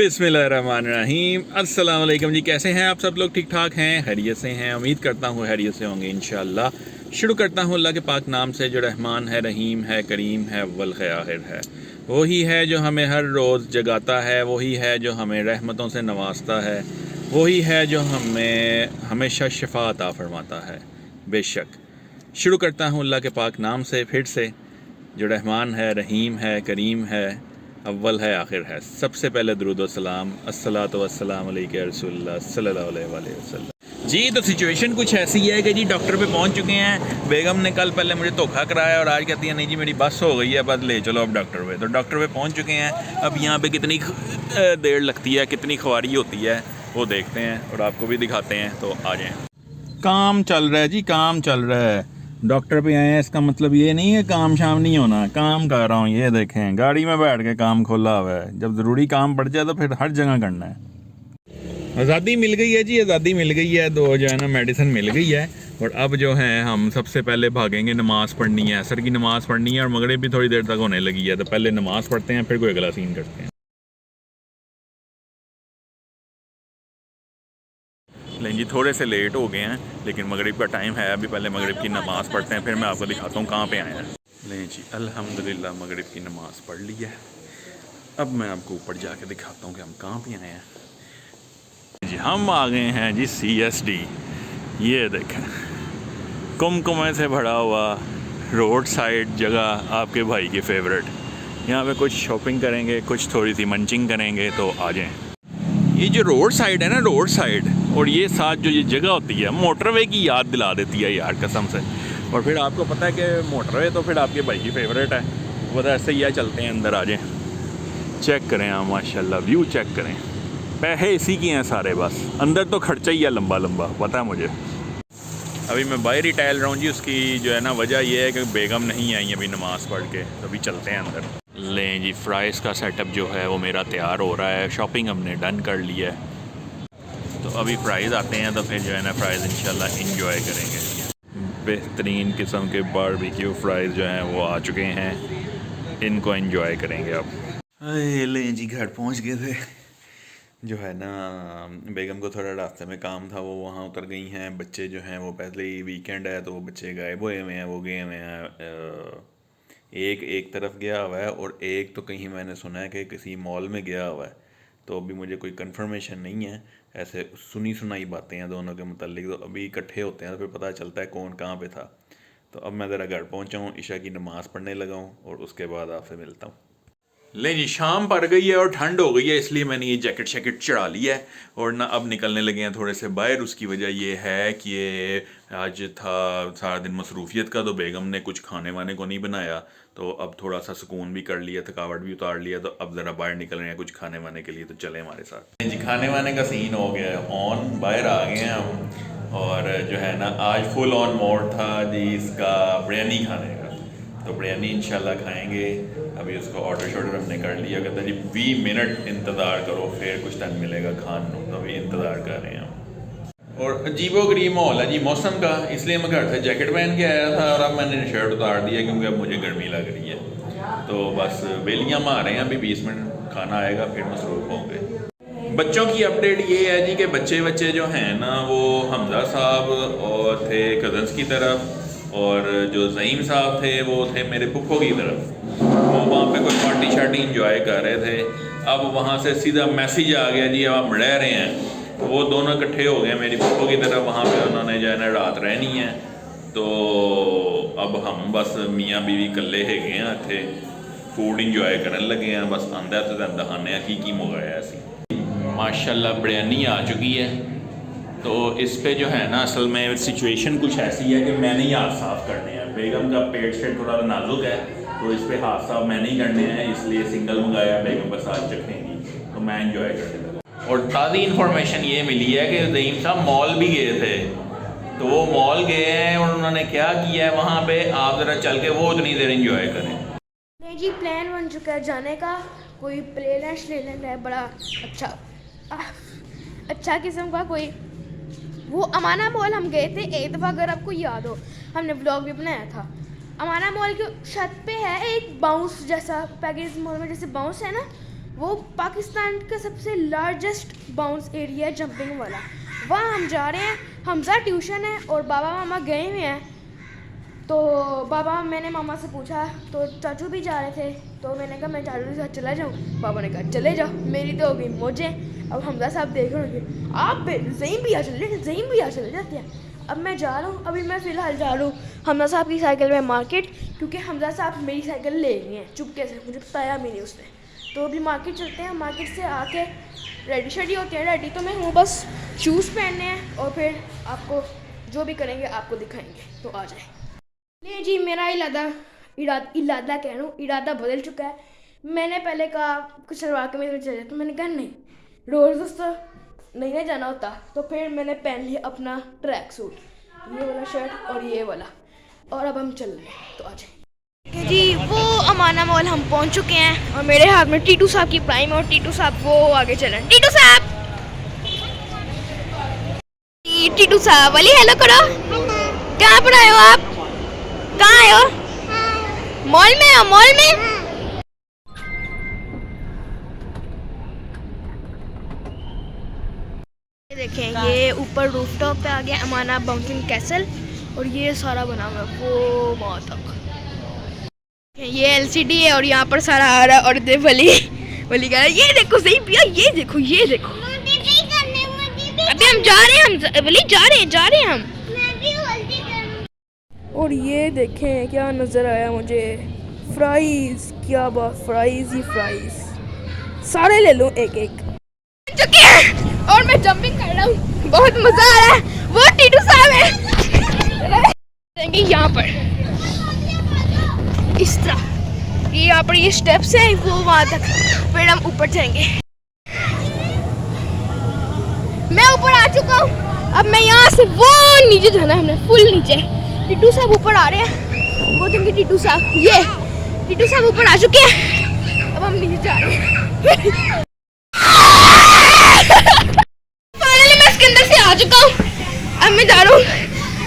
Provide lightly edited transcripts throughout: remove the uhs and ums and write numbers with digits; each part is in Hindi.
बिस्मिल्लाहिर्रहमानिर्रहीम। अस्सलाम वालेकुम जी, कैसे हैं आप सब लोग? ठीक ठाक हैं, खैरियत से हैं? उम्मीद करता हूँ खैरियत से होंगे इंशाअल्लाह। शुरू करता हूँ अल्लाह के पाक नाम से जो रहमान है, रहीम है, करीम है, अव्वल है, आखिर है। वही है जो हमें हर रोज़ जगाता है, वही है जो हमें रहमतों से नवाजता है, वही है जो हमें हमेशा शफा अता फरमाता है। बेशक शुरू करता हूँ अल्लाह के पाक नाम से फिर से, जो रहमान है, रहीम है, करीम है, अव्वल है, आखिर है। सबसे पहले दुरूद व सलाम, अस्सलातु वस्सलाम अलैका या रसूलल्लाह सल्लल्लाहु अलैहि वसल्लम। जी, तो सिचुएशन कुछ ऐसी है कि जी डॉक्टर पे पहुंच चुके हैं। बेगम ने कल पहले मुझे धोखा कराया और आज कहती है नहीं जी मेरी बस हो गई है, बस ले चलो अब डॉक्टर पे। तो डॉक्टर पे पहुंच चुके हैं। अब यहाँ पे कितनी देर लगती है, कितनी ख्वारी होती है, वो देखते हैं और आपको भी दिखाते हैं। तो आ जाएँ। काम चल रहा है जी, काम चल रहा है। डॉक्टर पे आए हैं, इसका मतलब ये नहीं है काम शाम नहीं होना। काम कर रहा हूँ, ये देखें गाड़ी में बैठ के काम खोला हुआ है। जब ज़रूरी काम पड़ जाए तो फिर हर जगह करना है। आज़ादी मिल गई है जी, आज़ादी मिल गई है। तो जो है ना मेडिसिन मिल गई है। और अब जो है हम सबसे पहले भागेंगे, नमाज़ पढ़नी है, असर की नमाज़ पढ़नी है और मगरिब भी थोड़ी देर तक होने लगी है। तो पहले नमाज़ पढ़ते हैं, फिर कोई अगला सीन करते हैं। लेकिन जी थोड़े से लेट हो गए हैं, लेकिन मगरिब का टाइम है अभी। पहले मगरिब की नमाज़ पढ़ते हैं, फिर मैं आपको दिखाता हूँ कहाँ पे आए हैं। लेकिन जी अल्हम्दुलिल्लाह मगरिब की नमाज़ पढ़ ली है। अब मैं आपको ऊपर जाके दिखाता हूँ कि हम कहाँ पे आए हैं। जी हम आ गए हैं जी CSD। ये देखें, कुमकुमे से भरा हुआ रोड साइड जगह, आपके भाई की फेवरेट। यहाँ पे कुछ शॉपिंग करेंगे, कुछ थोड़ी सी मंचिंग करेंगे। तो आ जाएँ। ये जो रोड साइड है ना, रोड साइड और ये साथ जो ये जगह होती है, मोटरवे की याद दिला देती है यार, कसम से। और फिर आपको पता है कि मोटरवे तो फिर आपके भाई की फेवरेट है। वो तो ऐसे ही है। चलते हैं अंदर, आ जाएं। चेक करें आप, माशाल्लाह व्यू चेक करें। पैसे इसी की हैं सारे, बस अंदर तो खर्चा ही है लंबा लंबा, पता है मुझे। अभी मैं बाहर ही टहल रहा हूँ जी। उसकी जो है ना वजह यह है कि बेगम नहीं आई अभी नमाज़ पढ़ के। तो अभी चलते हैं अंदर। लें जी, फ्राइज़ का सेटअप जो है वो मेरा तैयार हो रहा है। शॉपिंग हमने डन कर ली है। तो अभी फ्राइज़ आते हैं तो फिर जो है ना फ्राइज़ इंशाल्लाह इंजॉय करेंगे। बेहतरीन किस्म के बारबेक्यू फ्राइज़ जो हैं वो आ चुके हैं, इनको इंजॉय करेंगे अब। लें जी, घर पहुंच गए थे। जो है ना बेगम को थोड़ा रास्ते में काम था, वो वहाँ उतर गई हैं। बच्चे जो हैं वो पहले ही वीकेंड है तो वो बच्चे गायब हुए हुए हैं, वो गए हुए हैं। एक तरफ गया हुआ है और एक तो कहीं मैंने सुना है कि किसी मॉल में गया हुआ है। तो अभी मुझे कोई कंफर्मेशन नहीं है, ऐसे सुनी सुनाई बातें हैं दोनों के मुतालिक। तो अभी इकट्ठे होते हैं तो फिर पता चलता है कौन कहाँ पे था। तो अब मैं ज़रा घर पहुँचा हूँ, इशा की नमाज़ पढ़ने लगा हूँ और उसके बाद आपसे मिलता हूँ। ले जी, शाम पड़ गई है और ठंड हो गई है, इसलिए मैंने ये जैकेट शैकेट चढ़ा लिया है और ना अब निकलने लगे हैं थोड़े से बाहर। उसकी वजह ये है कि ये आज था सारा दिन मसरूफियत का, तो बेगम ने कुछ खाने वाने को नहीं बनाया। तो अब थोड़ा सा सुकून भी कर लिया, थकावट भी उतार लिया। तो अब ज़रा बाहर निकल रहे हैं कुछ खाने वाने के लिए। तो चले हमारे साथ जी। खाने वाने का सीन हो गया है ऑन, बाहर आ गए हैं हम। और जो है ना आज फुल ऑन मोड था जी इसका बिरयानी खाने का। तो बिरयानी इंशाल्लाह खाएंगे। अभी उसको ऑर्डर शॉर्डर हमने कर लिया। कहता जी 20 मिनट इंतज़ार करो फिर कुछ टाइम मिलेगा खान को। तो अभी इंतज़ार कर रहे हैं हम। और अजीबो गरीब माहौल है जी मौसम का, इसलिए मैं घर से जैकेट पहन के आया था और अब मैंने शर्ट उतार दिया क्योंकि अब मुझे गर्मी लग रही है। तो बस बेलियाँ मार रहे हैं। अभी 20 मिनट खाना आएगा फिर मसरूफ़ होंगे। बच्चों की अपडेट ये है जी कि बच्चे जो हैं ना वो हमजा साहब और थे कज़न्स की तरफ, और जो ज़हीम साहब थे वो थे मेरे पुप्पो की तरफ। वो वहाँ पे कोई पार्टी शार्टी इंजॉय कर रहे थे। अब वहाँ से सीधा मैसेज आ गया जी अब हम रह रहे हैं। तो वो दोनों इकट्ठे हो गए मेरी पुप्पो की तरफ। वहाँ पे उन्होंने जो है ना रात रहनी है। तो अब हम बस मियाँ बीवी कल्ले है गए हैं इतने फूड इंजॉय करने लगे हैं। बस आंदा तो दिखाने की मंगाया ऐसी। माशाल्लाह बिरयानी आ चुकी है। तो इस पे जो है ना असल में सिचुएशन कुछ ऐसी है कि मैंने ही हाथ साफ़ करने हैं। बेगम का पेट शेट थोड़ा नाजुक है तो इस पे हाथ साफ मैंने ही करने हैं, इसलिए सिंगल मंगाया। बेगम बस आज चखेंगी तो मैं इंजॉय करने लगा। और ताज़ी इन्फॉर्मेशन ये मिली है कि ज़हीम साहब मॉल भी गए थे। तो वो मॉल गए हैं और उन्होंने क्या किया है वहाँ पे, आप ज़रा चल के वो उतनी देर इंजॉय करें। नहीं जी, प्लान बन चुका है जाने का। कोई प्लेलेंड है बड़ा अच्छा किस्म का। कोई वो अमाना मॉल हम गए थे एक दफ़ा, अगर आपको याद हो हमने ब्लॉग भी बनाया था। अमाना मॉल की छत पे है एक बाउंस जैसा, पैकेज मॉल में जैसे बाउंस है ना वो पाकिस्तान का सबसे लार्जेस्ट बाउंस एरिया है जंपिंग वाला। वहाँ हम जा रहे हैं। हमजा ट्यूशन है और बाबा मामा गए हुए हैं। तो मैंने मामा से पूछा तो चाचू भी जा रहे थे, तो मैंने कहा मैं चाचू के साथ चला जाऊँ। पापा ने कहा चले जाओ। मेरी तो हो गई मौजें। अब हमजा साहब देख रहे होंगे आप ज़हीम भी आ चले जाते हैं। अब मैं जा रहा हूँ, अभी मैं फ़िलहाल जा रहा हूँ हमजा साहब की साइकिल में मार्केट, क्योंकि हमजा साहब मेरी साइकिल ले गए हैं चुपके से, मुझे बताया भी नहीं उसने। तो अभी मार्केट चलते हैं। मार्केट से आके रेडी शेडी होते हैं। रेडी तो मैं हूँ, बस शूज़ पहनने हैं और फिर आपको जो भी करेंगे आपको दिखाएंगे। तो आ जाए। नहीं जी, मेरा इरादा बदल चुका है। मैंने पहले कहा कुछ शलवार कमीज में चले, तो मैंने कहा नहीं, रोज़ तो नहीं ना जाना होता। तो फिर मैंने पहन लिया अपना ट्रैक सूट, ये वाला शर्ट और ये वाला, और अब हम चल रहे हैं। तो आ जाए जी। वो अमाना मॉल हम पहुंच चुके हैं और मेरे हाथ में टीटू साहब की प्राइम और टीटू साहब वो आगे चल रहे हैं। टीटू साहब वाली हेलो करो। कहाँ पर आए हो आप? कहाँ आए हो? मॉल में हो? मॉल में देखें, ये ऊपर रूफटॉप पे आ गया अमाना बाउंसिंग कैसल, और ये सारा बना हुआ है वो वहाँ तक। ये एलसीडी है और यहाँ पर सारा आ रहा है। और दे वली कह रहा है ये देखो सही पिया, ये देखो अभी हम जा रहे हैं, हम वली जा रहे हैं हम। और ये देखें क्या नज़र आया मुझे, फ्राइज, क्या बात, फ्राइज ही फ्राइज, सारे ले लूँ एक एक। चुके हैं और मैं जंपिंग कर रहा हूँ, बहुत मजा आ रहा है। वो टीटू साहब है यहाँ पर इस तरह, ये यहाँ पर ये स्टेप्स हैं वो वहाँ तक, फिर हम ऊपर जाएंगे। मैं ऊपर आ चुका हूँ। अब मैं यहाँ से वो नीचे जाना है हमने, फुल नीचे। टीटू साहब ऊपर आ रहे हैं, वो देंगे टीटू साहब, ये टीटू साहब ऊपर आ चुके हैं। अब हम नीचे जा रहे हैं। फाइनली मैं इसके अंदर से आ चुका हूँ। अब मैं जा रहा हूँ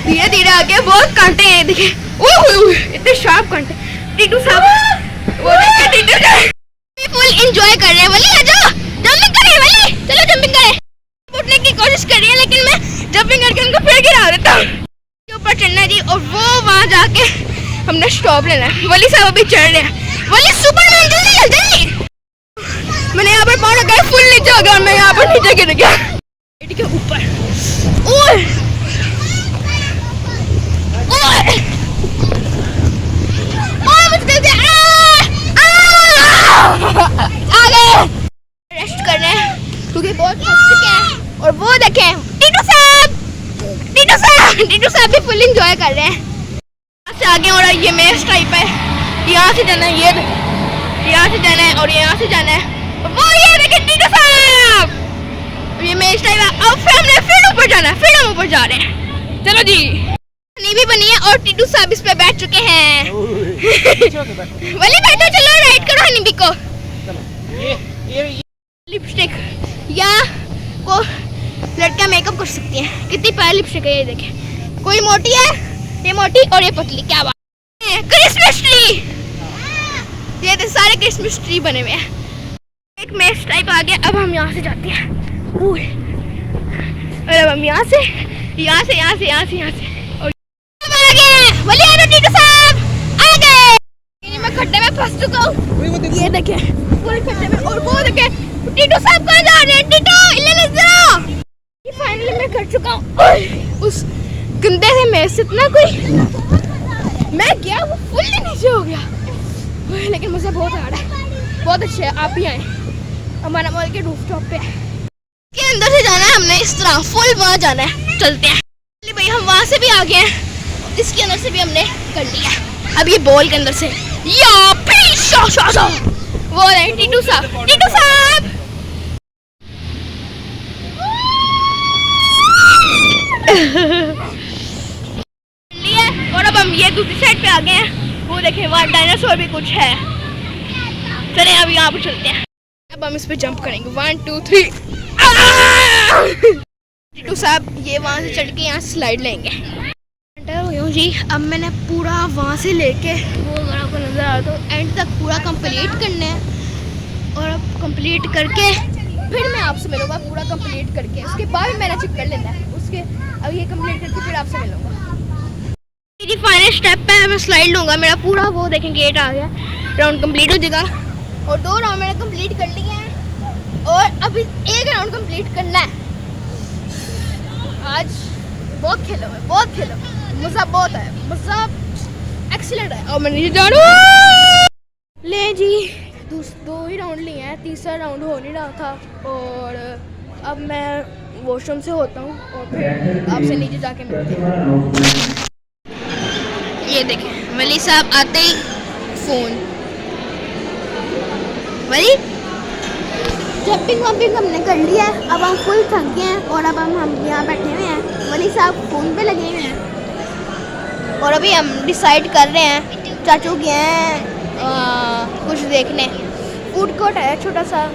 धीरे धीरे आगे। बहुत कांटे हैं, देखिए इतने शार्प कांटे। टीटू साहब वो देखिए, टीटू साहब फुल एंजॉय कर रहे हैं। वली आ जाओ, जंपिंग करें वली, चलो जंपिंग करें। उठने की कोशिश कर रही है लेकिन मैं जंपिंग करके उनको फिर गिरा देता हूँ। ऊपर चढ़ना जी, और वो वहाँ जाके हमने स्टॉप लेना है। वली साहब अभी चढ़ रहे हैं। वली सुपरमैन जल्दी। मैंने यहाँ पर पाँव रखा है, फुल नीचे हो गया और मैं यहाँ पर नीचे गिर गया के ऊपर। रेस्ट कर रहे हैं क्योंकि बहुत थक चुके हैं। और वो देखें टीटू साहब भी फुल एंजॉय कर रहे हैं। यहाँ से आगे और ये मेज टाइप है, यहाँ से जाना है, ये यहाँ से जाना है और यहाँ से जाना है। वो ये देखें टीटू साहब, ये मेज टाइप है। अब फिर ऊपर जाना है, फिर हम ऊपर जा रहे हैं। चलो जी, हनी भी बनी है और टीटू साहब इस पे बैठ चुके हैं। वली बैठो, चलो राइड करो हनी भी को। लिपस्टिक या को लड़कियां मेकअप कर सकती हैं। कितनी प्यारी लिपस्टिक है, ये देखें। कोई मोटी है, ये मोटी और ये पतली, क्या बात है। क्रिसमस ट्री, ये तो सारे क्रिसमस ट्री बने हुए हैं। एक मेज टाइप आ गया। अब हम यहाँ से जाते हैं, और अब हम यहाँ से और आ गए। वली आ रहे टीटू साहब, आ गए। मैं खड्डे में फंस चुका हूँ, ये देखें पूरे खड्डे में। और वो देखें टीटू साहब कहाँ जा रहे हैं। टीटू इले जरा, ये फाइनली मैं कर चुका हूँ उस गंदे से मेज से। इतना कोई मैं गया वो फुल नीचे हो गया, लेकिन मुझे बहुत आ रहा है। बहुत अच्छे है, आप भी आए। हमारा मॉल के रूफटॉप पे के अंदर से जाना है हमने, इस तरह फुल वहाँ जाना है। चलते हैं भाई, हम वहाँ से भी आ गए हैं, इसके अंदर से भी हमने कर लिया। अब ये बॉल के अंदर से या वो रहे टीटू साहब। और अब हम ये दूसरी साइड पे आ गए हैं। वो देखें वहाँ डायनासोर भी कुछ है। चले अब यहाँ पर चलते हैं। अब हम इस पे जंप करेंगे, 1 2 3। टीटू साहब ये वहाँ से चढ़ के यहाँ स्लाइड लेंगे। जी अब मैंने पूरा वहाँ से लेके वो अगर आपको नजर आ रहा तो एंड तक पूरा कंप्लीट करना है। और अब कंप्लीट करके फिर मैं आपसे मिलूँगा, पूरा कंप्लीट करके। उसके बाद मैंने चेक कर लेना है उसके, अब ये कंप्लीट करके फिर आपसे मिलूँगा। मेरी फाइनल स्टेप पे मैं स्लाइड लूँगा, मेरा पूरा वो देखें गेट आ गया, राउंड कंप्लीट हो जाएगा। और 2 राउंड मैंने कंप्लीट कर लिए हैं और अभी 1 राउंड कंप्लीट करना है। आज बहुत खेलो मैं, बहुत खेलो, मज़ा बहुत है, मज़ा एक्सीलेंट है। और मैं नीचे जा रहा हूँ। ले जी 2 ही राउंड लिए हैं, तीसरा राउंड हो नहीं रहा था। और अब मैं वॉशरूम से होता हूँ और फिर आपसे नीचे जाके मिलते हैं। ये देखें वली साहब आते ही फ़ोन, वली जंपिंग वंपिंग हमने कर लिया है, अब हम फुल थक गए हैं और अब हम यहाँ बैठे हुए हैं। वली साहब फ़ोन पे लगे हुए हैं और अभी हम डिसाइड कर रहे हैं, चाचू गए हैं कुछ देखने, फूड कोर्ट है छोटा सा,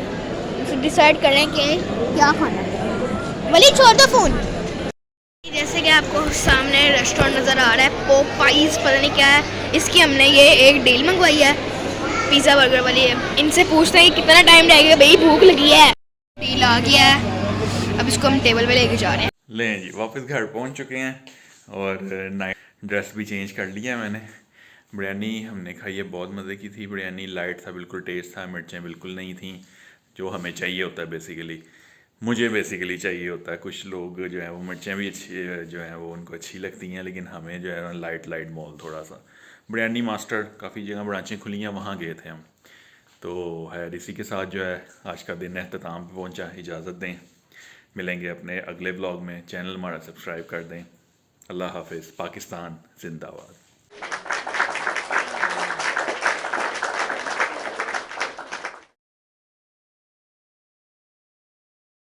डिसाइड कर रहे हैं कि क्या खाना है। वली छोड़ दो फ़ोन। जैसे कि आपको सामने रेस्टोरेंट नज़र आ रहा है, पोपाइज पता नहीं क्या है, इसकी हमने ये एक डील मंगवाई है पिज़्ज़ा बर्गर वाली है। इनसे पूछते हैं कि कितना टाइम लगेगा, भाई भूख लगी है। डील आ गया है, अब इसको हम टेबल पे लेके जा रहे हैं। लें जी वापस घर पहुंच चुके हैं और नाइट ड्रेस भी चेंज कर लिया है मैंने। बिरयानी हमने खाई है, बहुत मज़े की थी बिरयानी, लाइट था, बिल्कुल टेस्ट था, मिर्चें बिल्कुल नहीं थी, जो हमें चाहिए होता है बेसिकली, मुझे बेसिकली चाहिए होता है। कुछ लोग जो है वो मिर्चें भी अच्छी जो है वो उनको अच्छी लगती हैं, लेकिन हमें जो है लाइट लाइट मोल थोड़ा सा। बिरयानी मास्टर काफ़ी जगह ब्रांचें खुली हैं, वहाँ गए थे हम। तो है इसी के साथ जो है आज का दिन अख्ताम पे पहुँचा। इजाज़त दें, मिलेंगे अपने अगले ब्लॉग में। चैनल हमारा सब्सक्राइब कर दें। अल्लाह हाफिज़। पाकिस्तान जिंदाबाद।